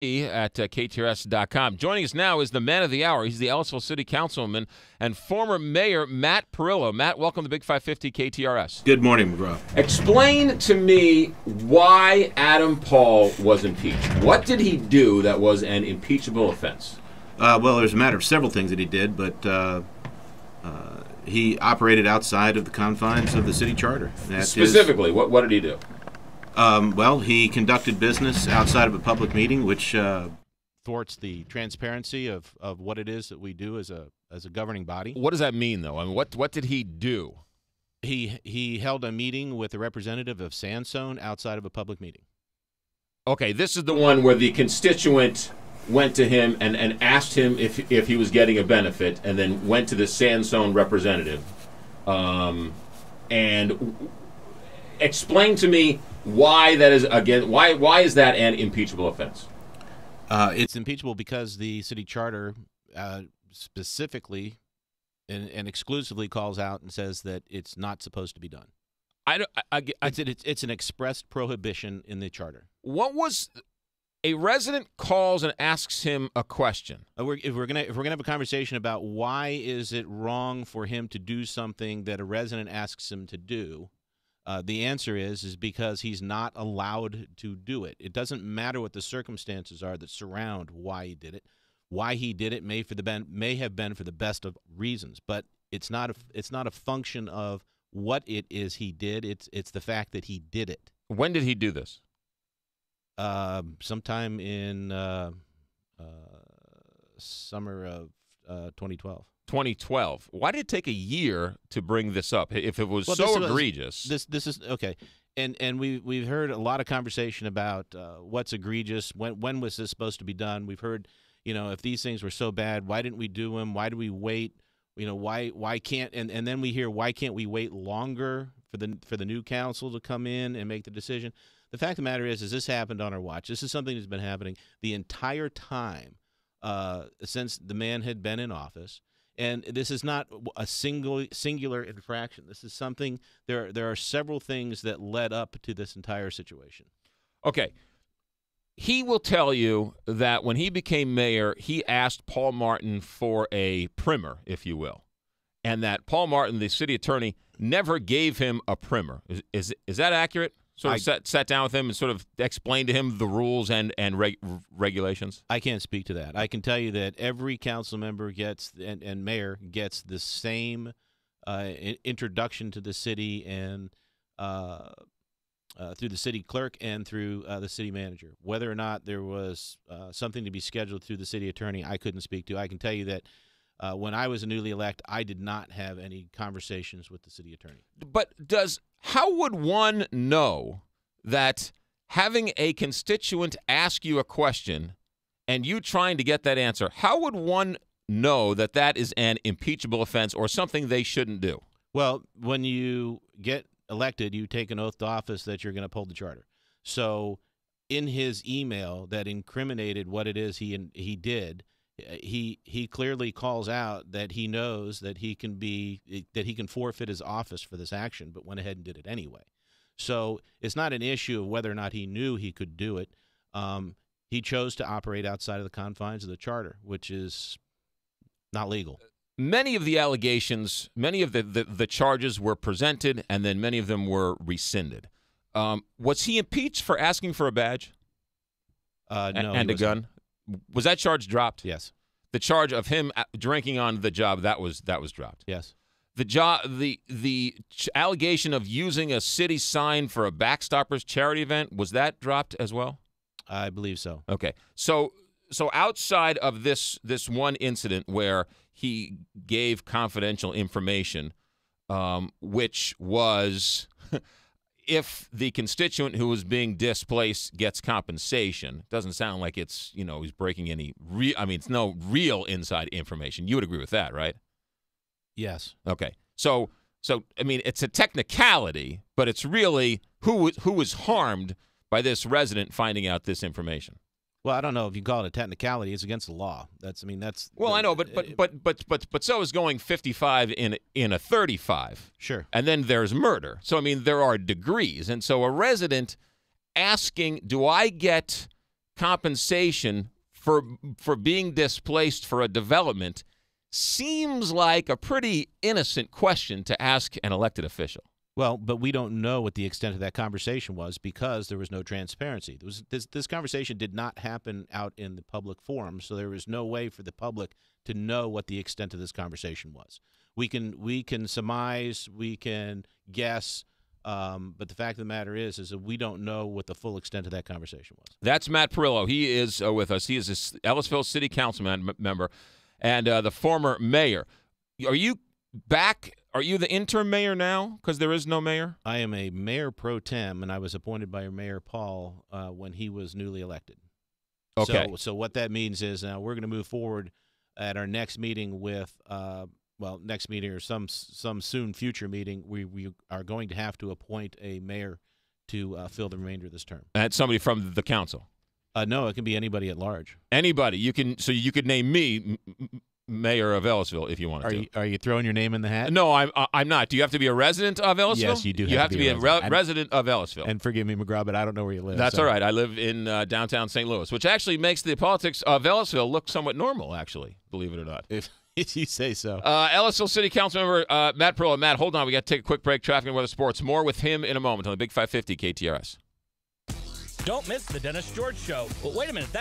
At KTRS.com. Joining us now is the man of the hour. He's the Ellisville City Councilman and former Mayor Matt Pirrello. Matt, welcome to Big 550 KTRS. Good morning, McGraw. Explain to me why Adam Paul was impeached. What did he do that was an impeachable offense? Well, there's a matter of several things that he did, but he operated outside of the confines of the city charter. Specifically, what did he do? Well, he conducted business outside of a public meeting, which thwarts the transparency of what it is that we do as a governing body. What does that mean, though? I mean, what did he do? He held a meeting with a representative of Sandstone outside of a public meeting. Okay, this is the one where the constituent went to him and asked him if he was getting a benefit, and then went to the Sandstone representative. And explain to me why that is, again, why is that an impeachable offense? It's impeachable because the city charter specifically and exclusively calls out and says that it's not supposed to be done. It's an expressed prohibition in the charter. What was a resident calls and asks him a question? If we're gonna have a conversation about why is it wrong for him to do something that a resident asks him to do, the answer is because he's not allowed to do it. It doesn't matter what the circumstances are that surround why he did it. Why he did it may have been for the best of reasons, but it's not a function of what it is he did. It's the fact that he did it. When did he do this? Sometime in summer of 2012. 2012. Why did it take a year to bring this up? If it was egregious, this is okay. And we've heard a lot of conversation about what's egregious. When was this supposed to be done? We've heard, if these things were so bad, why didn't we do them? Why do we wait? Why can't? And then we hear, why can't we wait longer for the new council to come in and make the decision? The fact of the matter is this happened on our watch. This is something that's been happening the entire time since the man had been in office. And this is not a singular infraction. This is something. There are several things that led up to this entire situation. Okay. He will tell you that when he became mayor, he asked Paul Martin for a primer, if you will, and that Paul Martin, the city attorney, never gave him a primer. Is that accurate? Sort of sat down with him and sort of explained to him the rules and regulations? I can't speak to that. I can tell you that every council member gets and mayor gets the same introduction to the city and through the city clerk and through the city manager. Whether or not there was something to be scheduled through the city attorney, I couldn't speak to. I can tell you that when I was a newly elected, I did not have any conversations with the city attorney. But how would one know that having a constituent ask you a question and you trying to get that answer, how would one know that that is an impeachable offense or something they shouldn't do? Well, when you get elected, you take an oath to office that you're going to uphold the charter. So in his email that incriminated what it is he did, he clearly calls out that he knows that he can forfeit his office for this action, but went ahead and did it anyway. So it's not an issue of whether or not he knew he could do it. He chose to operate outside of the confines of the charter, which is not legal. Many of the allegations, many of the charges were presented, and then many of them were rescinded. Was he impeached for asking for a badge? No, and a gun? Was that charge dropped? Yes. The charge of him drinking on the job, that was dropped. Yes. The allegation of using a city sign for a Backstoppers charity event, was that dropped as well? I believe so. Okay. So outside of this one incident where he gave confidential information, which was if the constituent who was being displaced gets compensation, doesn't sound like it's, he's breaking any it's no real inside information. You would agree with that, right? Yes. Okay. So it's a technicality, but it's really who was harmed by this resident finding out this information. Well, I don't know if you call it a technicality. It's against the law. Well, I know, but so is going 55 in a 35. Sure. And then there's murder. So there are degrees, and so a resident asking, "Do I get compensation for being displaced for a development seems like a pretty innocent question to ask an elected official. Well, but we don't know what the extent of that conversation was because there was no transparency. This conversation did not happen out in the public forum, so there was no way for the public to know what the extent of this conversation was. We can surmise, we can guess, but the fact of the matter is that we don't know what the full extent of that conversation was. That's Matt Pirrello. He is with us. He is an Ellisville City Council member and the former mayor. Are you back? Are you the interim mayor now because there is no mayor? I am a mayor pro tem, and I was appointed by Mayor Paul when he was newly elected. Okay. So what that means is now we're going to move forward at our next meeting with next meeting or some soon future meeting, we are going to have to appoint a mayor to fill the remainder of this term. That's somebody from the council? No, it can be anybody at large. Anybody. You could name me mayor of Ellisville if you wanted to. Are you throwing your name in the hat? No, I'm not. Do you have to be a resident of Ellisville? Yes, you do. You have to be a resident of Ellisville. And forgive me, McGraw, but I don't know where you live. That's all right. I live in downtown St. Louis, which actually makes the politics of Ellisville look somewhat normal, actually, believe it or not. If you say so. Ellisville City Council member Matt Pirrello. Matt, hold on. We got to take a quick break. Traffic and weather sports. More with him in a moment on the Big 550 KTRS. Don't miss the Dennis George Show. But wait a minute.